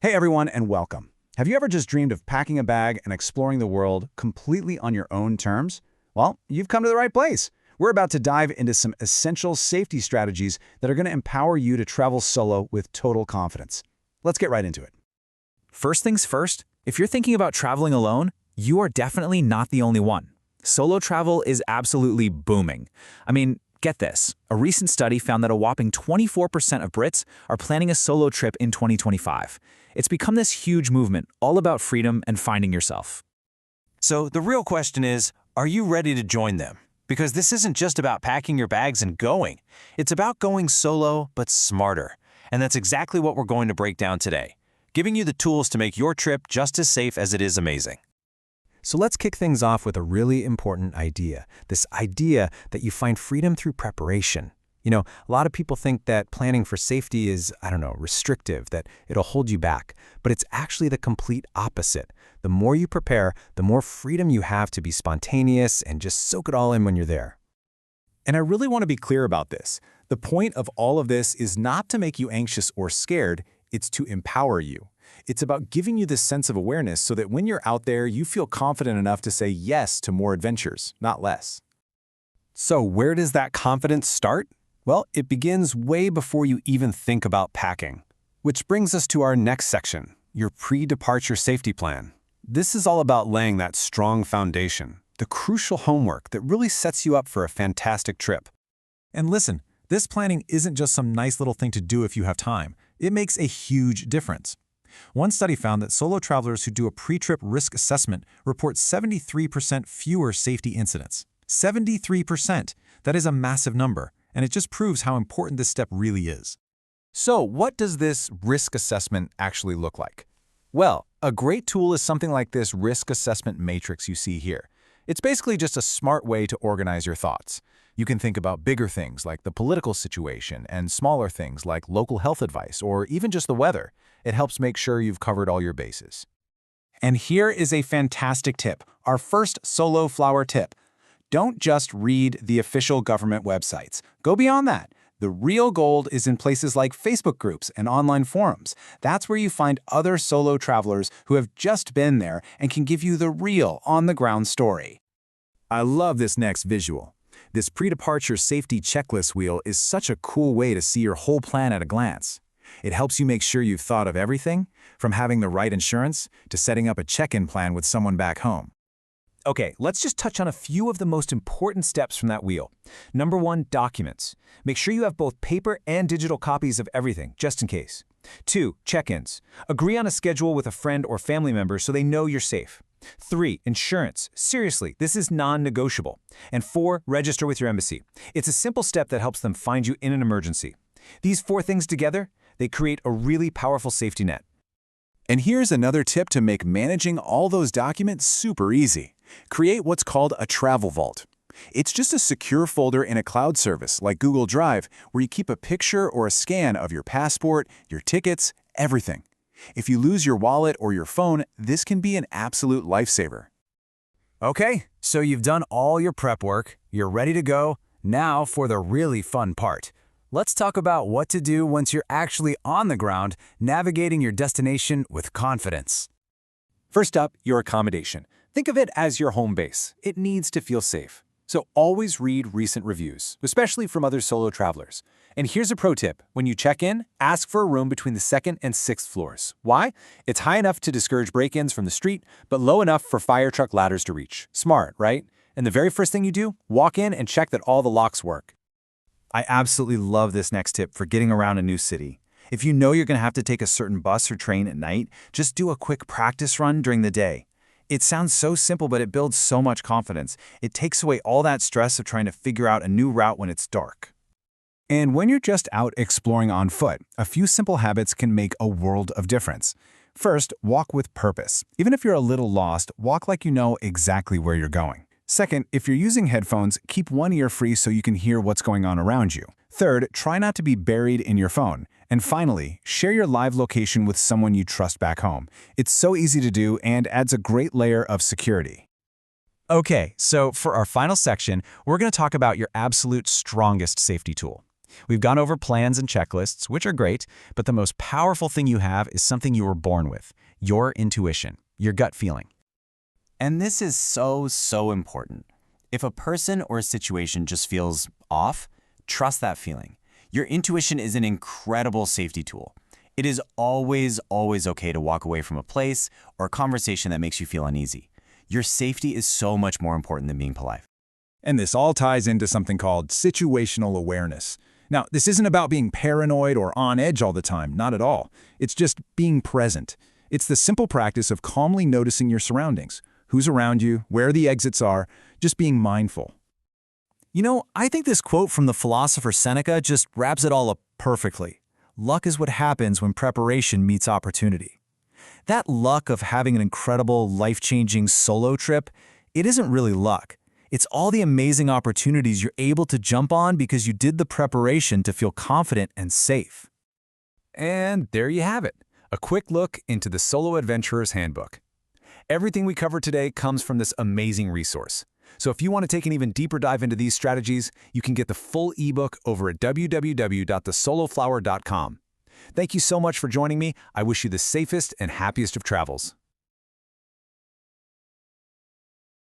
Hey everyone, and welcome. Have you ever just dreamed of packing a bag and exploring the world completely on your own terms? Well, you've come to the right place. We're about to dive into some essential safety strategies that are going to empower you to travel solo with total confidence. Let's get right into it. First things first, if you're thinking about traveling alone, you are definitely not the only one. Solo travel is absolutely booming. Get this. A recent study found that a whopping 24% of Brits are planning a solo trip in 2025. It's become this huge movement, all about freedom and finding yourself. So the real question is, are you ready to join them? Because this isn't just about packing your bags and going. It's about going solo, but smarter. And that's exactly what we're going to break down today, giving you the tools to make your trip just as safe as it is amazing. So let's kick things off with a really important idea, this idea that you find freedom through preparation. A lot of people think that planning for safety is, restrictive, that it'll hold you back. But it's actually the complete opposite. The more you prepare, the more freedom you have to be spontaneous and just soak it all in when you're there. And I really want to be clear about this. The point of all of this is not to make you anxious or scared, it's to empower you. It's about giving you this sense of awareness so that when you're out there, you feel confident enough to say yes to more adventures, not less. So where does that confidence start? Well, it begins way before you even think about packing. Which brings us to our next section, your pre-departure safety plan. This is all about laying that strong foundation, the crucial homework that really sets you up for a fantastic trip. And listen, this planning isn't just some nice little thing to do if you have time. It makes a huge difference. One study found that solo travelers who do a pre-trip risk assessment report 73% fewer safety incidents. 73%! That is a massive number, and it just proves how important this step really is. So what does this risk assessment actually look like? Well, a great tool is something like this risk assessment matrix you see here. It's basically just a smart way to organize your thoughts. You can think about bigger things like the political situation and smaller things like local health advice or even just the weather. It helps make sure you've covered all your bases. And here is a fantastic tip, our first solo flower tip. Don't just read the official government websites. Go beyond that. The real gold is in places like Facebook groups and online forums. That's where you find other solo travelers who have just been there and can give you the real on-the-ground story. I love this next visual. This pre-departure safety checklist wheel is such a cool way to see your whole plan at a glance. It helps you make sure you've thought of everything, from having the right insurance to setting up a check-in plan with someone back home. Okay, let's just touch on a few of the most important steps from that wheel. Number 1, documents. Make sure you have both paper and digital copies of everything, just in case. 2, check-ins. Agree on a schedule with a friend or family member so they know you're safe. 3, insurance. Seriously, this is non-negotiable. And 4, register with your embassy. It's a simple step that helps them find you in an emergency. These 4 things together, they create a really powerful safety net. And here's another tip to make managing all those documents super easy. Create what's called a travel vault. It's just a secure folder in a cloud service like Google Drive where you keep a picture or a scan of your passport, your tickets, everything. If you lose your wallet or your phone, this can be an absolute lifesaver. Okay, so you've done all your prep work, you're ready to go. Now for the really fun part. Let's talk about what to do once you're actually on the ground, navigating your destination with confidence. First up, your accommodation. Think of it as your home base. It needs to feel safe. So always read recent reviews, especially from other solo travelers. And here's a pro tip. When you check in, ask for a room between the 2nd and 6th floors. Why? It's high enough to discourage break-ins from the street, but low enough for fire truck ladders to reach. Smart, right? And the very first thing you do, walk in and check that all the locks work. I absolutely love this next tip for getting around a new city. If you know you're going to have to take a certain bus or train at night, just do a quick practice run during the day. It sounds so simple, but it builds so much confidence. It takes away all that stress of trying to figure out a new route when it's dark. And when you're just out exploring on foot, a few simple habits can make a world of difference. First, walk with purpose. Even if you're a little lost, walk like you know exactly where you're going. Second, if you're using headphones, keep one ear free so you can hear what's going on around you. Third, try not to be buried in your phone. And finally, share your live location with someone you trust back home. It's so easy to do and adds a great layer of security. Okay, so for our final section, we're going to talk about your absolute strongest safety tool. We've gone over plans and checklists, which are great, but the most powerful thing you have is something you were born with, your intuition, your gut feeling. And this is so important. If a person or a situation just feels off, trust that feeling. Your intuition is an incredible safety tool. It is always okay to walk away from a place or a conversation that makes you feel uneasy. Your safety is so much more important than being polite. And this all ties into something called situational awareness. Now, this isn't about being paranoid or on edge all the time, not at all. It's just being present. It's the simple practice of calmly noticing your surroundings, who's around you, where the exits are, just being mindful. You know, I think this quote from the philosopher Seneca just wraps it all up perfectly. Luck is what happens when preparation meets opportunity. That luck of having an incredible, life-changing solo trip, it isn't really luck. It's all the amazing opportunities you're able to jump on because you did the preparation to feel confident and safe. And there you have it, a quick look into the Solo Adventurer's Handbook. Everything we covered today comes from this amazing resource. So if you want to take an even deeper dive into these strategies, you can get the full ebook over at www.thesoloflower.com. Thank you so much for joining me. I wish you the safest and happiest of travels.